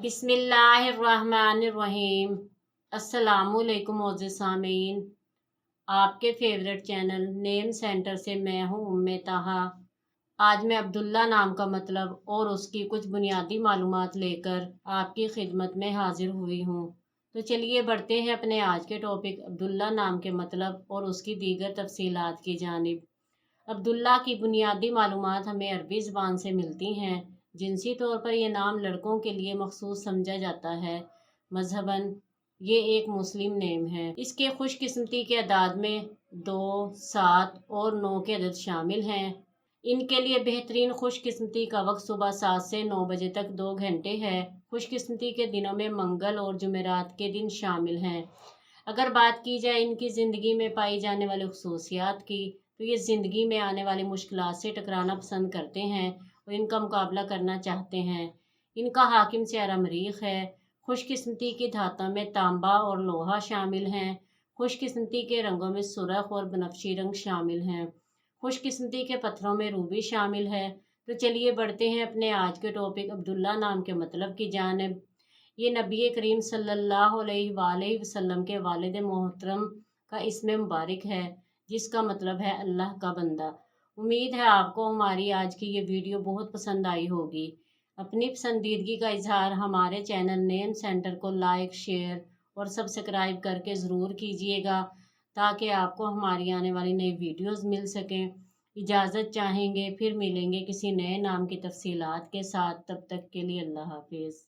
बिस्मिल्लाहिर्रहमानिर्रहीम। अस्सलामुअलैकुम मोअज़्ज़िज़ सामीन। आपके फेवरेट चैनल नेम सेंटर से मैं हूँ उम्मे ताहा। आज मैं अब्दुल्ला नाम का मतलब और उसकी कुछ बुनियादी मालूमात लेकर आपकी खिदमत में हाजिर हुई हूँ। तो चलिए बढ़ते हैं अपने आज के टॉपिक अब्दुल्ला नाम के मतलब और उसकी दीगर तफसीलात की जानिब। अब्दुल्ला की बुनियादी मालूमात हमें अरबी ज़बान से मिलती हैं। जिनसी तौर पर यह नाम लड़कों के लिए मखसूस समझा जाता है। मजहबन ये एक मुस्लिम नेम है। इसके खुशकिस्मती के अदाद में 2, 7 और 9 के अदद शामिल हैं। इनके लिए बेहतरीन खुशकिस्मती का वक्त सुबह 7 से 9 बजे तक 2 घंटे है। खुशकिस्मती के दिनों में मंगल और जुमेरात के दिन शामिल हैं। अगर बात की जाए इनकी ज़िंदगी में पाई जाने वाली खसूसियात की, तो ये ज़िंदगी में आने वाली मुश्किलात से टकराना पसंद करते हैं और इनका मुकाबला करना चाहते हैं। इनका हाकिम स्यारा मरीख है। खुशकिस्मती की धातों में तांबा और लोहा शामिल हैं। खुशकिस्मती के रंगों में सुर्ख और बनफशी रंग शामिल हैं। खुशकिस्मती के पत्थरों में रूबी शामिल है। तो चलिए बढ़ते हैं अपने आज के टॉपिक अब्दुल्ला नाम के मतलब की जानिब। ये नबी करीम सल्लल्लाहु अलैहि वसल्लम के वालिद मोहतरम का इस्म मुबारक है, जिसका मतलब है अल्लाह का बंदा। उम्मीद है आपको हमारी आज की ये वीडियो बहुत पसंद आई होगी। अपनी पसंदीदगी का इजहार हमारे चैनल नेम सेंटर को लाइक, शेयर और सब्सक्राइब करके ज़रूर कीजिएगा, ताकि आपको हमारी आने वाली नई वीडियोस मिल सकें। इजाज़त चाहेंगे, फिर मिलेंगे किसी नए नाम की तफसीलात के साथ। तब तक के लिए अल्लाह हाफिज़।